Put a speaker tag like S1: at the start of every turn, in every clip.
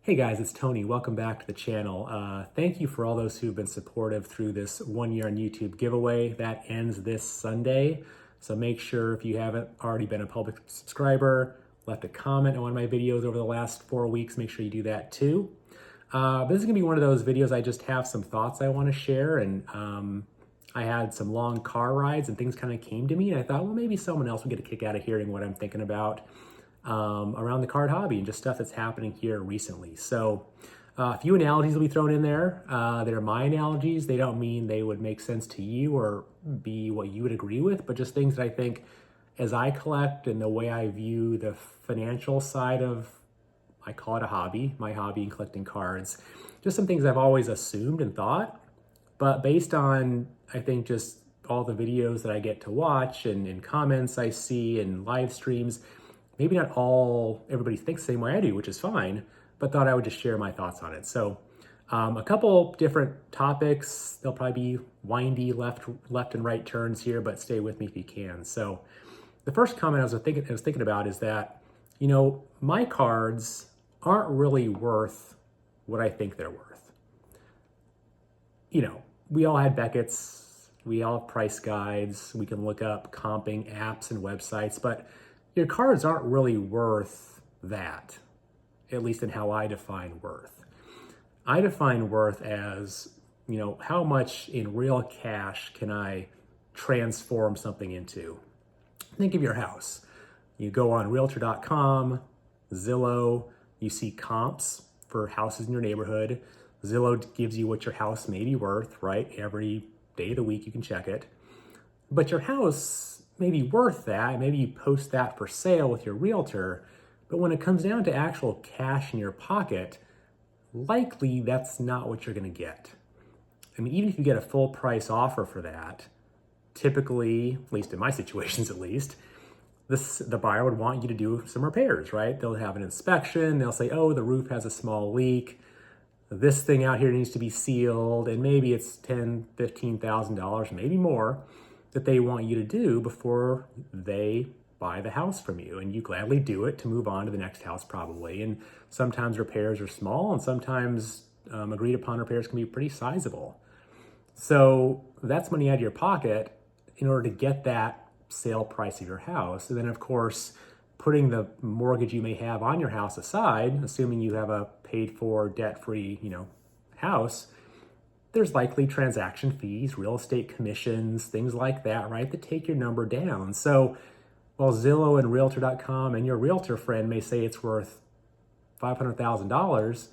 S1: Hey guys, it's Tony. Welcome back to the channel. Thank you for all those who've been supportive through this 1 year on YouTube giveaway. That ends this Sunday. So make sure if you haven't already been a public subscriber, left a comment on one of my videos over the last 4 weeks, make sure you do that too. But this is gonna be one of those videos I just have some thoughts I wanna share, and I had some long car rides and things kind of came to me, and I thought, well, maybe someone else would get a kick out of hearing what I'm thinking about around the card hobby and just stuff that's happening here recently. So a few analogies will be thrown in there. They're my analogies. They don't mean they would make sense to you or be what you would agree with, but just things that I think as I collect and the way I view the financial side of, I call it a hobby, my hobby in collecting cards, just some things I've always assumed and thought, but based on, I think, just all the videos that I get to watch and comments I see and live streams, maybe not everybody thinks the same way I do, which is fine, but thought I would just share my thoughts on it. So a couple different topics. They'll probably be windy left and right turns here, but stay with me if you can. So the first comment I was thinking about is that, my cards aren't really worth what I think they're worth. We all had Beckett's, we all have price guides, we can look up comping apps and websites, but your cards aren't really worth that, at least in how I define worth. I define worth as, how much in real cash can I transform something into? Think of your house. You go on realtor.com, Zillow, you see comps for houses in your neighborhood. Zillow gives you what your house may be worth, right? Every day of the week you can check it. But your house may be worth that, maybe you post that for sale with your realtor, but when it comes down to actual cash in your pocket, likely that's not what you're gonna get. I mean, even if you get a full price offer for that, typically, at least in my situations at least, the buyer would want you to do some repairs, right? They'll have an inspection, they'll say, oh, the roof has a small leak, this thing out here needs to be sealed, and maybe it's $10,000, $15,000, maybe more, that they want you to do before they buy the house from you. And you gladly do it to move on to the next house probably. And sometimes repairs are small and sometimes agreed upon repairs can be pretty sizable. So that's money out of your pocket in order to get that sale price of your house. And then of course, putting the mortgage you may have on your house aside, assuming you have a paid for debt-free, house, there's likely transaction fees, real estate commissions, things like that, right, that take your number down. So while Zillow and Realtor.com and your realtor friend may say it's worth $500,000,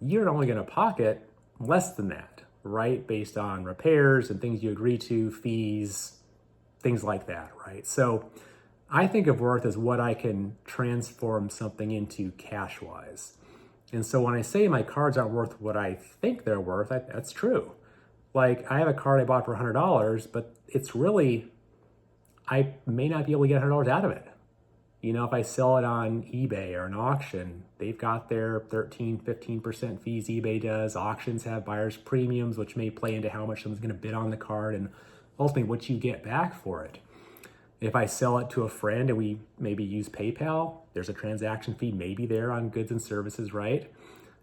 S1: you're only going to pocket less than that, right, based on repairs and things you agree to, fees, things like that, right? So I think of worth as what I can transform something into cash-wise. And so when I say my cards aren't worth what I think they're worth, that's true. Like, I have a card I bought for $100, but it's really, I may not be able to get $100 out of it. If I sell it on eBay or an auction, they've got their 13, 15% fees eBay does. Auctions have buyer's premiums, which may play into how much someone's gonna bid on the card and ultimately what you get back for it. If I sell it to a friend and we maybe use PayPal, there's a transaction fee maybe there on goods and services, right?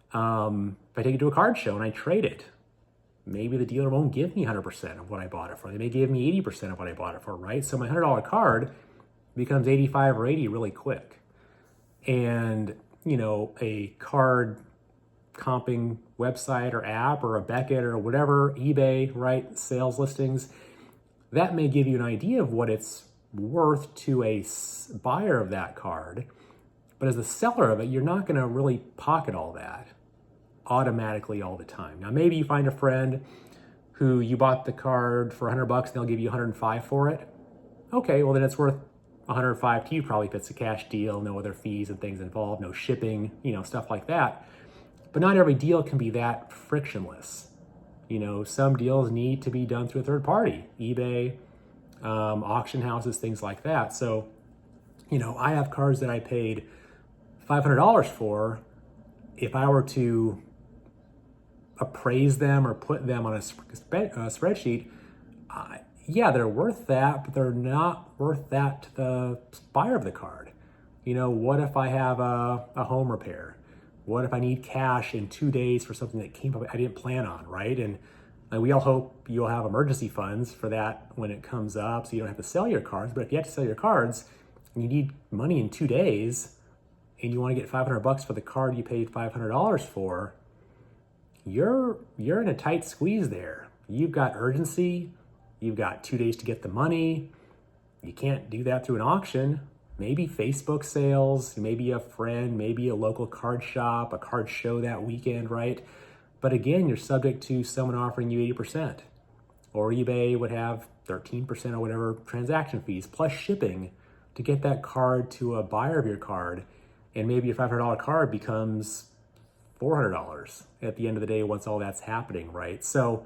S1: If I take it to a card show and I trade it, maybe the dealer won't give me 100% of what I bought it for. They may give me 80% of what I bought it for, right? So my $100 card becomes 85 or 80 really quick. And, a card comping website or app or a Beckett or whatever, eBay, right, sales listings, that may give you an idea of what it's worth to a buyer of that card. But as the seller of it, you're not going to really pocket all that automatically all the time. Now, maybe you find a friend who you bought the card for $100 and they'll give you 105 for it. Okay, well then it's worth 105 to you probably if it's a cash deal, no other fees and things involved, no shipping, stuff like that. But not every deal can be that frictionless. Some deals need to be done through a third party, eBay, auction houses, things like that. So, I have cards that I paid $500 for. If I were to appraise them or put them on a spreadsheet, yeah, they're worth that, but they're not worth that to the buyer of the card. What if I have a home repair? What if I need cash in 2 days for something that came up I didn't plan on, right? And we all hope you'll have emergency funds for that when it comes up so you don't have to sell your cards. But if you have to sell your cards and you need money in 2 days and you want to get $500 for the card you paid $500 for, you're in a tight squeeze there. You've got urgency. You've got 2 days to get the money. You can't do that through an auction. Maybe Facebook sales, maybe a friend, maybe a local card shop, a card show that weekend, right? But again, you're subject to someone offering you 80%. Or eBay would have 13% or whatever transaction fees plus shipping to get that card to a buyer of your card. And maybe a $500 card becomes $400 at the end of the day once all that's happening, right? So,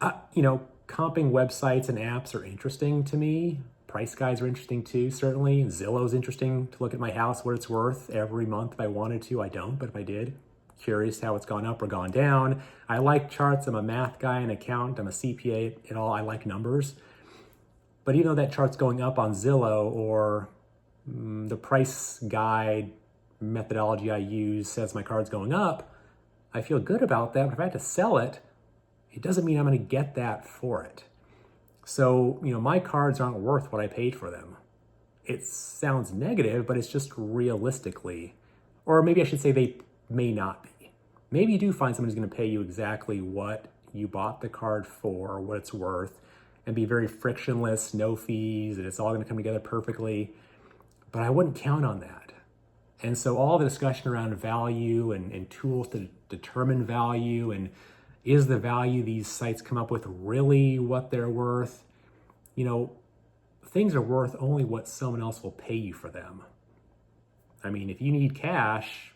S1: comping websites and apps are interesting to me. Price guides are interesting too, certainly. Zillow's interesting to look at my house, what it's worth every month if I wanted to. I don't, but if I did, curious how it's gone up or gone down. I like charts. I'm a math guy, an accountant. I'm a CPA at all. I like numbers. But even though that chart's going up on Zillow or the price guide methodology I use says my card's going up, I feel good about that. But if I had to sell it, it doesn't mean I'm going to get that for it. So, my cards aren't worth what I paid for them. It sounds negative, but it's just realistically, or maybe I should say they may not be. Maybe you do find someone who's going to pay you exactly what you bought the card for, what it's worth, and be very frictionless, no fees, and it's all going to come together perfectly. But I wouldn't count on that. And so all the discussion around value and tools to determine value and is the value these sites come up with really what they're worth? Things are worth only what someone else will pay you for them. I mean, if you need cash,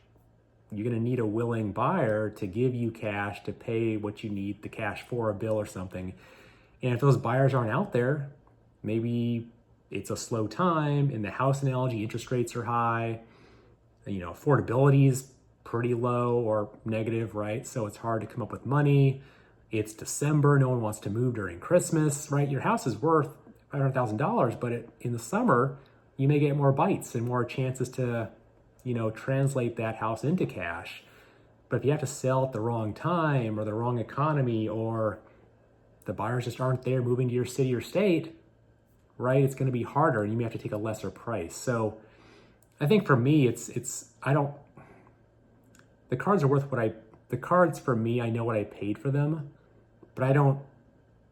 S1: you're going to need a willing buyer to give you cash to pay what you need the cash for, a bill or something. And if those buyers aren't out there, maybe it's a slow time. In the house analogy, interest rates are high. Affordability is pretty low or negative, right? So it's hard to come up with money. It's December. No one wants to move during Christmas, right? Your house is worth $500,000, but in the summer, you may get more bites and more chances to, translate that house into cash. But if you have to sell at the wrong time or the wrong economy or the buyers just aren't there moving to your city or state, right? It's going to be harder and you may have to take a lesser price. So I think for me, the cards are worth the cards for me, I know what I paid for them, but I don't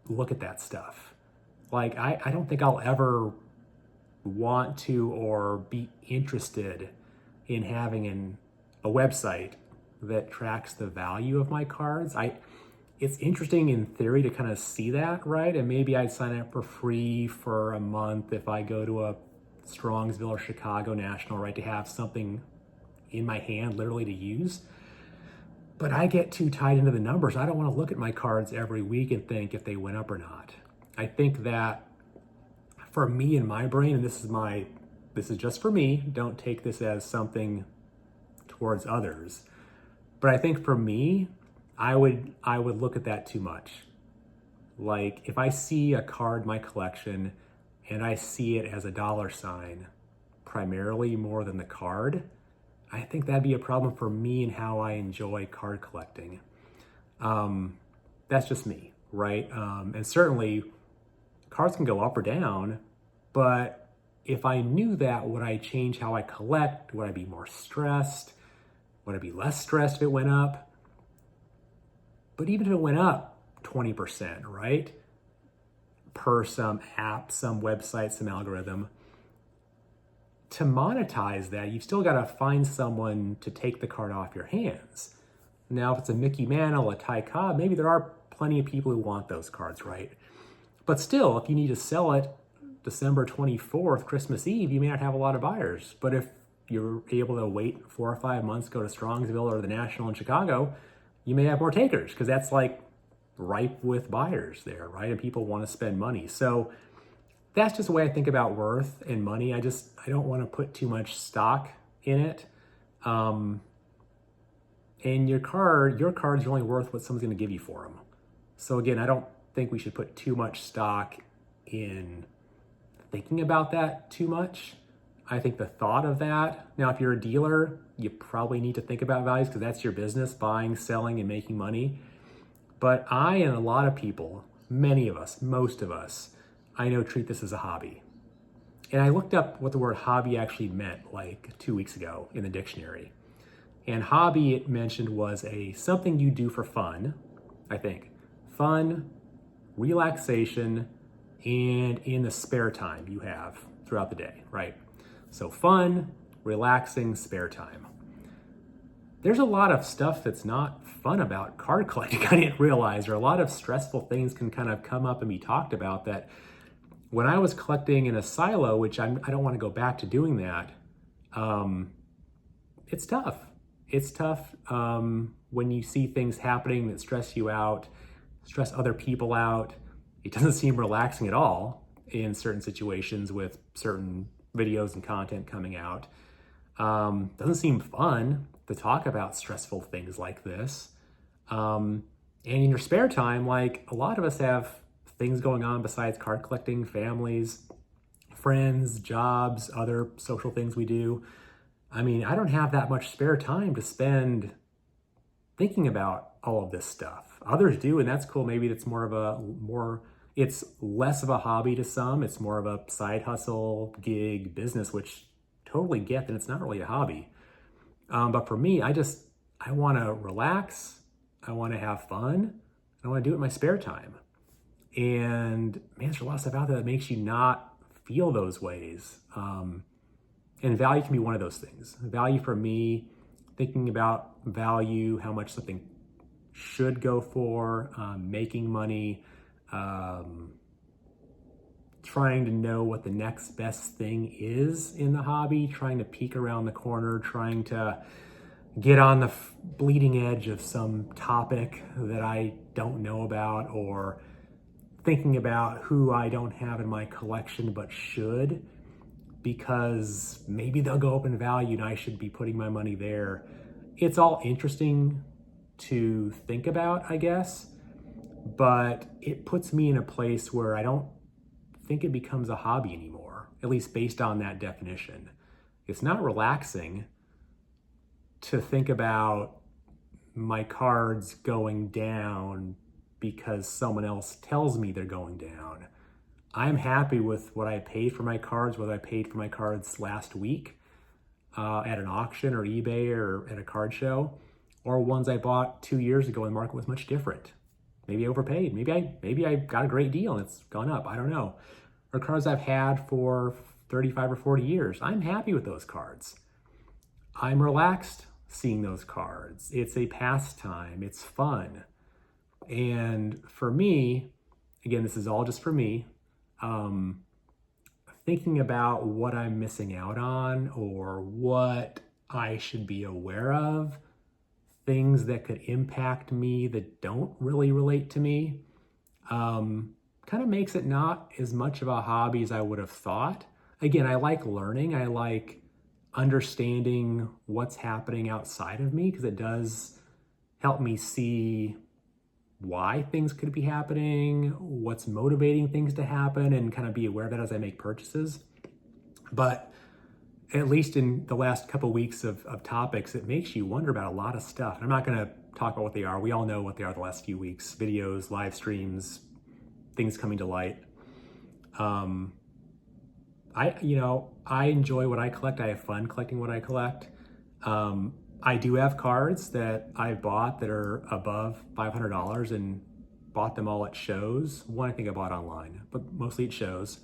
S1: look at that stuff. Like, I don't think I'll ever want to or be interested in having a website that tracks the value of my cards. It's interesting in theory to kind of see that, right? And maybe I'd sign up for free for a month if I go to a Strongsville or Chicago National, right, to have something in my hand literally to use. But I get too tied into the numbers. I don't want to look at my cards every week and think if they went up or not. I think that for me in my brain, and this is just for me, don't take this as something towards others. But I think for me, I would look at that too much. Like if I see a card in my collection and I see it as a dollar sign, primarily more than the card, I think that'd be a problem for me and how I enjoy card collecting. That's just me, right? And certainly cards can go up or down, but if I knew that, would I change how I collect? Would I be more stressed? Would I be less stressed if it went up? But even if it went up 20%, right? Per some app, some website, some algorithm, to monetize that, you've still got to find someone to take the card off your hands. Now, if it's a Mickey Mantle, a Ty Cobb, maybe there are plenty of people who want those cards, right? But still, if you need to sell it December 24th, Christmas Eve, you may not have a lot of buyers. But if you're able to wait 4 or 5 months, go to Strongsville or the National in Chicago, you may have more takers because that's like ripe with buyers there, right? And people want to spend money. So that's just the way I think about worth and money. I don't want to put too much stock in it. And your cards are only worth what someone's going to give you for them. So again, I don't think we should put too much stock in thinking about that too much. I think the thought of that, now if you're a dealer, you probably need to think about values because that's your business, buying, selling, and making money. But I and a lot of people, many of us, most of us, I know treat this as a hobby. And I looked up what the word hobby actually meant like 2 weeks ago in the dictionary. And hobby, it mentioned, was something you do for fun, I think. Fun, relaxation, and in the spare time you have throughout the day, right? So fun, relaxing, spare time. There's a lot of stuff that's not fun about card collecting. I didn't realize, or a lot of stressful things can kind of come up and be talked about that when I was collecting in a silo, which I don't want to go back to doing that, it's tough. It's tough when you see things happening that stress you out, stress other people out. It doesn't seem relaxing at all in certain situations with certain videos and content coming out. Doesn't seem fun to talk about stressful things like this. And in your spare time, like a lot of us have things going on besides card collecting, families, friends, jobs, other social things we do. I mean, I don't have that much spare time to spend thinking about all of this stuff. Others do, and that's cool. Maybe it's it's less of a hobby to some. It's more of a side hustle, gig, business, which totally get that it's not really a hobby. But for me, I want to relax. I want to have fun. I want to do it in my spare time. And man, there's a lot of stuff out there that makes you not feel those ways. And value can be one of those things. Value for me, thinking about value, how much something should go for, making money, trying to know what the next best thing is in the hobby, trying to peek around the corner, trying to get on the bleeding edge of some topic that I don't know about, or thinking about who I don't have in my collection but should, because maybe they'll go up in value and I should be putting my money there. It's all interesting to think about, I guess, but it puts me in a place where I don't think it becomes a hobby anymore, at least based on that definition. It's not relaxing to think about my cards going down because someone else tells me they're going down. I'm happy with what I paid for my cards, whether I paid for my cards last week at an auction or eBay or at a card show, or ones I bought 2 years ago when the market was much different. Maybe I overpaid. Maybe I got a great deal and it's gone up. I don't know. Or cards I've had for 35 or 40 years. I'm happy with those cards. I'm relaxed seeing those cards. It's a pastime. It's fun. And for me, again, this is all just for me, thinking about what I'm missing out on or what I should be aware of, things that could impact me that don't really relate to me, kind of makes it not as much of a hobby as I would have thought. Again, I like learning. I like understanding what's happening outside of me because it does help me see why things could be happening, what's motivating things to happen, and kind of be aware of that as I make purchases. But at least in the last couple of weeks of topics, it makes you wonder about a lot of stuff. And I'm not going to talk about what they are. We all know what they are the last few weeks: videos, live streams, things coming to light. I enjoy what I collect. I have fun collecting what I collect. I do have cards that I bought that are above $500 and bought them all at shows. One I think I bought online, but mostly at shows.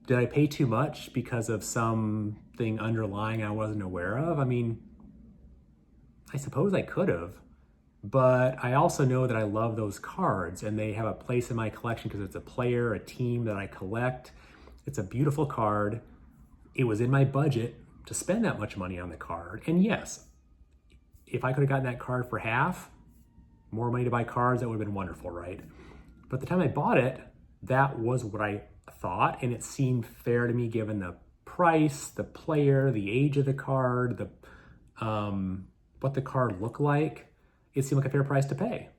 S1: Did I pay too much because of something underlying I wasn't aware of? I mean, I suppose I could have, but I also know that I love those cards and they have a place in my collection because it's a player, a team that I collect. It's a beautiful card. It was in my budget to spend that much money on the card. And yes, if I could have gotten that card for half, more money to buy cards, that would have been wonderful, right? But the time I bought it, that was what I thought, and it seemed fair to me given the price, the player, the age of the card, what the card looked like. It seemed like a fair price to pay.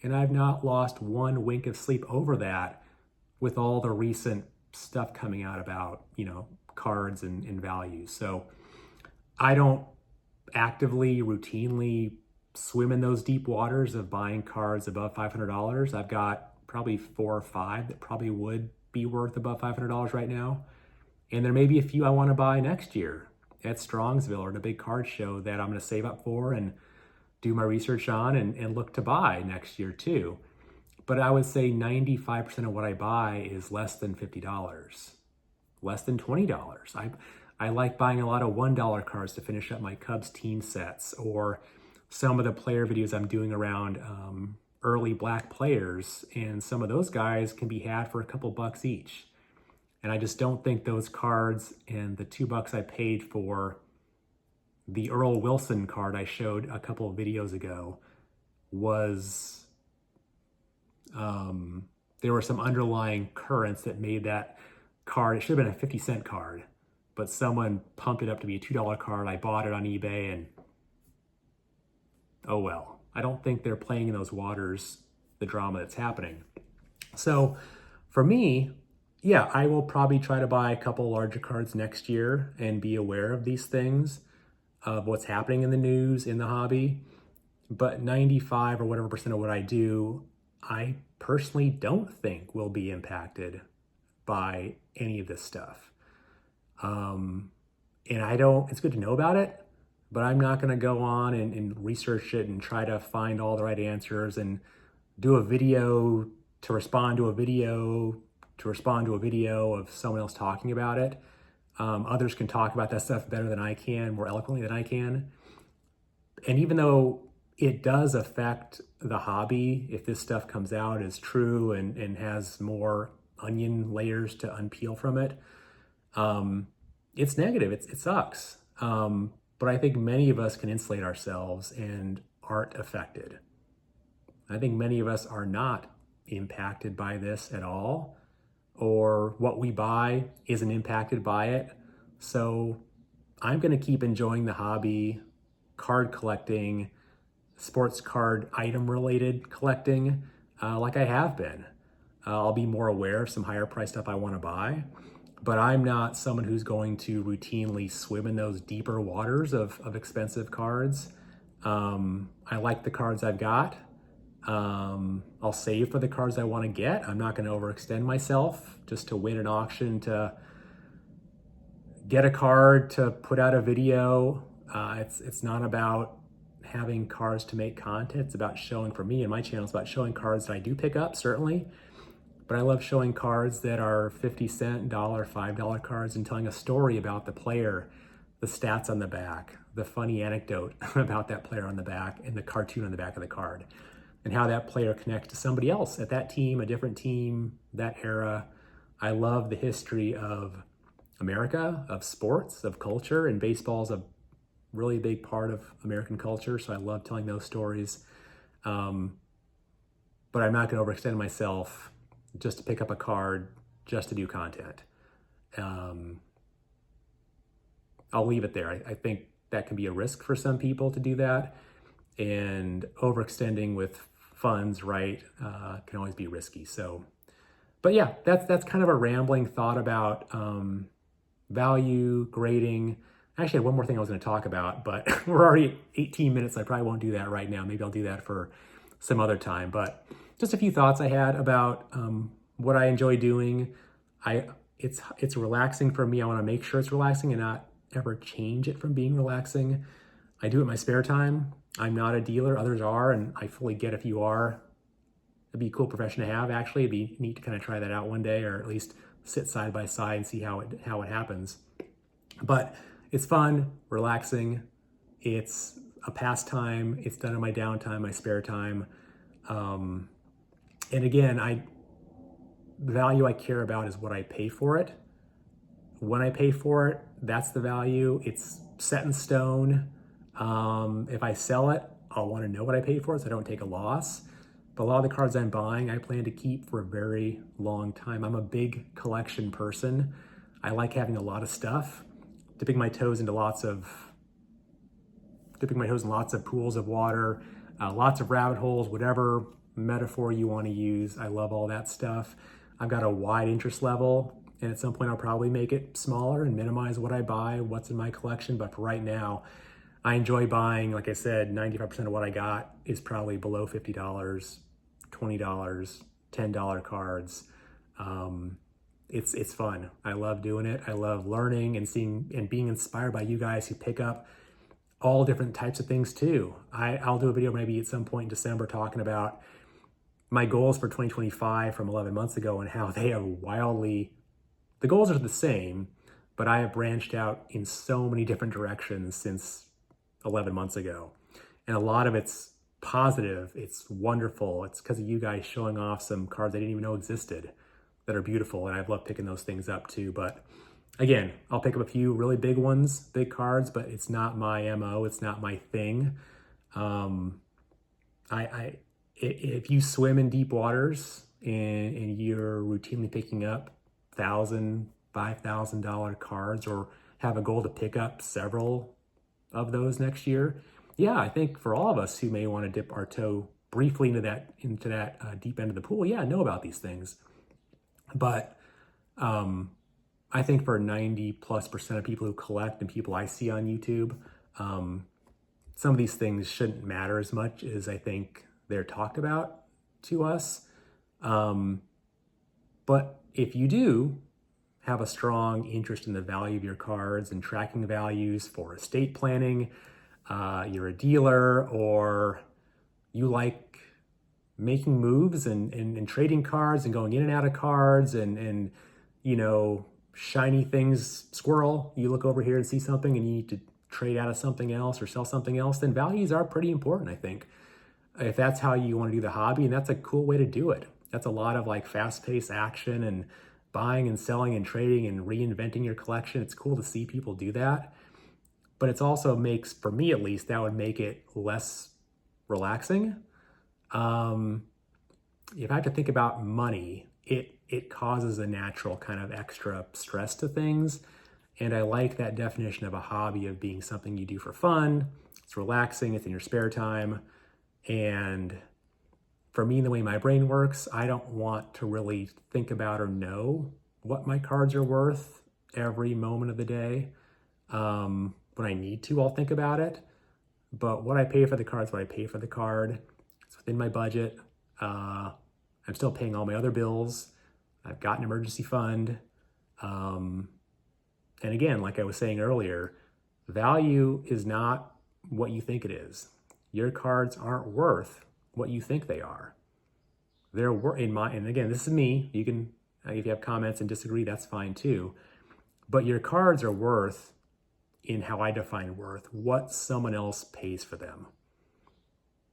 S1: And I've not lost one wink of sleep over that with all the recent stuff coming out about, cards and values. So I don't actively, routinely swim in those deep waters of buying cards above $500. I've got probably 4 or 5 that probably would be worth above $500 right now. And there may be a few I want to buy next year at Strongsville or at a big card show that I'm going to save up for and do my research on and look to buy next year too. But I would say 95% of what I buy is less than $50, less than $20. I like buying a lot of $1 cards to finish up my Cubs team sets, or some of the player videos I'm doing around early black players, and some of those guys can be had for a couple bucks each. And I just don't think those cards and the $2 I paid for the Earl Wilson card I showed a couple of videos ago was, there were some underlying currents that made that card, it should have been a 50-cent card, but someone pumped it up to be a $2 card. I bought it on eBay and oh well. I don't think they're playing in those waters, the drama that's happening. So for me, yeah, I will probably try to buy a couple larger cards next year and be aware of these things, of what's happening in the news, in the hobby. But 95 or whatever percent of what I do, I personally don't think will be impacted by any of this stuff. And it's good to know about it, but I'm not going to go on and research it and try to find all the right answers and do a video to respond to a video of someone else talking about it. Others can talk about that stuff better than I can, more eloquently than I can. And even though it does affect the hobby, if this stuff comes out as true and has more onion layers to unpeel from it, it's negative, it sucks. But I think many of us can insulate ourselves and aren't affected. I think many of us are not impacted by this at all, or what we buy isn't impacted by it. So I'm going to keep enjoying the hobby, card collecting, sports card item related collecting, like I have been. I'll be more aware of some higher price stuff I want to buy, but I'm not someone who's going to routinely swim in those deeper waters of expensive cards. I like the cards I've got. I'll save for the cards I want to get. I'm not going to overextend myself just to win an auction, to get a card, to put out a video. It's not about having cards to make content. It's about showing, for me and my channel, it's about showing cards that I do pick up, certainly. But I love showing cards that are 50-cent, $1, $5 cards and telling a story about the player, the stats on the back, the funny anecdote about that player on the back, and the cartoon on the back of the card, and how that player connects to somebody else at that team, a different team, that era. I love the history of America, of sports, of culture, and baseball's a really big part of American culture, so I love telling those stories. But I'm not going to overextend myself just to pick up a card, just to do content. I'll leave it there. I think that can be a risk for some people to do that, and overextending with funds, right, can always be risky. So, but yeah, that's kind of a rambling thought about value, grading. I actually had one more thing I was going to talk about, but we're already at 18 minutes. I probably won't do that right now. Maybe I'll do that for some other time. But just a few thoughts I had about what I enjoy doing. It's relaxing for me. I want to make sure it's relaxing and not ever change it from being relaxing. I do it in my spare time. I'm not a dealer. Others are, and I fully get if you are. It'd be a cool profession to have, actually. It'd be neat to kind of try that out one day, or at least sit side by side and see how it happens. But it's fun, relaxing. It's a pastime. It's done in my downtime, my spare time. And again, the value I care about is what I pay for it. When I pay for it, that's the value. It's set in stone. If I sell it, I'll want to know what I paid for it so I don't take a loss. But a lot of the cards I'm buying, I plan to keep for a very long time. I'm a big collection person. I like having a lot of stuff, dipping my toes in lots of pools of water, lots of rabbit holes, whatever metaphor you want to use. I love all that stuff. I've got a wide interest level, And at some point I'll probably make it smaller and minimize what I buy, what's in my collection. But for right now, I enjoy buying, like I said, 95% of what I got is probably below $50, $20, $10 cards. It's fun. I love doing it. I love learning and seeing and being inspired by you guys who pick up all different types of things too. I'll do a video maybe at some point in December talking about my goals for 2025 from 11 months ago and how they have the goals are the same, but I have branched out in so many different directions since 11 months ago. And a lot of it's positive, it's wonderful. It's because of you guys showing off some cards I didn't even know existed that are beautiful, and I've loved picking those things up too. But again, I'll pick up a few really big ones, big cards, but it's not my MO, it's not my thing. If you swim in deep waters and you're routinely picking up $1,000, $5,000 cards, or have a goal to pick up several of those next year, yeah, I think for all of us who may want to dip our toe briefly into that deep end of the pool, yeah, know about these things. But I think for 90+% of people who collect and people I see on YouTube, some of these things shouldn't matter as much as I think they're talked about to us. But if you do have a strong interest in the value of your cards and tracking values for estate planning, you're a dealer, or you like making moves and trading cards and going in and out of cards and you know, shiny things, squirrel, you look over here and see something and you need to trade out of something else or sell something else, then values are pretty important, I think. If that's how you want to do the hobby, and that's a cool way to do it. That's a lot of like fast-paced action and buying and selling and trading and reinventing your collection. It's cool to see people do that. But it's also makes, for me at least, that would make it less relaxing. If I have to think about money, it causes a natural kind of extra stress to things. And I like that definition of a hobby of being something you do for fun. It's relaxing, it's in your spare time. And for me, the way my brain works, I don't want to really think about or know what my cards are worth every moment of the day. When I need to, I'll think about it. But what I pay for the card is what I pay for the card. It's within my budget. I'm still paying all my other bills. I've got an emergency fund. And again, like I was saying earlier, value is not what you think it is. Your cards aren't worth what you think they are. They're and again, this is me. You can, if you have comments and disagree, that's fine too. But your cards are worth, in how I define worth, what someone else pays for them.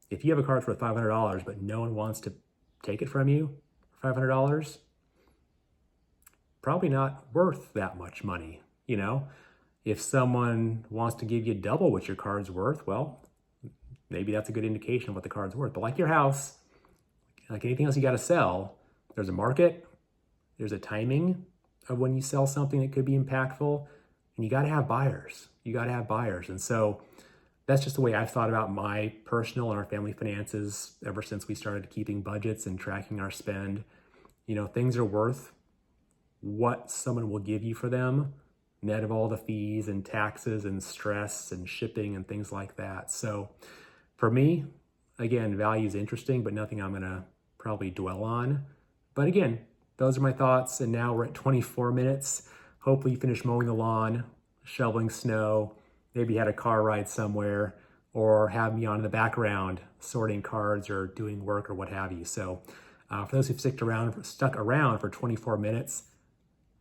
S1: If you have a card for $500, but no one wants to take it from you for $500, probably not worth that much money, you know? If someone wants to give you double what your card's worth, well, maybe that's a good indication of what the card's worth. But like your house, like anything else you got to sell, there's a market, there's a timing of when you sell something that could be impactful, and you got to have buyers. You got to have buyers. And so that's just the way I've thought about my personal and our family finances ever since we started keeping budgets and tracking our spend. You know, things are worth what someone will give you for them, net of all the fees and taxes and stress and shipping and things like that. So for me, again, value is interesting, but nothing I'm going to probably dwell on. But again, those are my thoughts. And now we're at 24 minutes. Hopefully you finished mowing the lawn, shoveling snow, maybe had a car ride somewhere, or have me on in the background sorting cards or doing work or what have you. So for those who've stuck around for 24 minutes,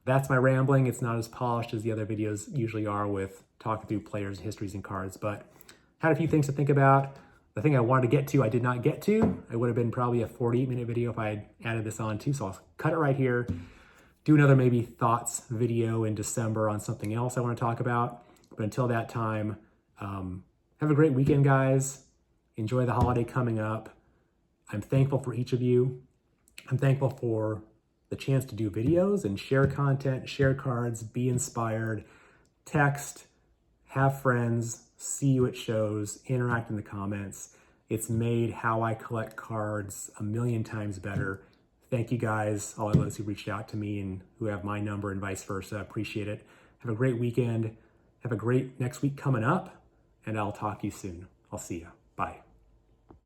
S1: that's my rambling. It's not as polished as the other videos usually are with talking through players and histories and cards, but had a few things to think about. The thing I wanted to get to, I did not get to. It would have been probably a 48-minute video if I had added this on too, so I'll cut it right here. Do another maybe thoughts video in December on something else I want to talk about. But until that time, have a great weekend, guys. Enjoy the holiday coming up. I'm thankful for each of you. I'm thankful for the chance to do videos and share content, share cards, be inspired, text, have friends, see you at shows, interact in the comments. It's made how I collect cards a million times better. Thank you guys, all of those who reached out to me and who have my number and vice versa. Appreciate it. Have a great weekend. Have a great next week coming up, and I'll talk to you soon. I'll see you. Bye.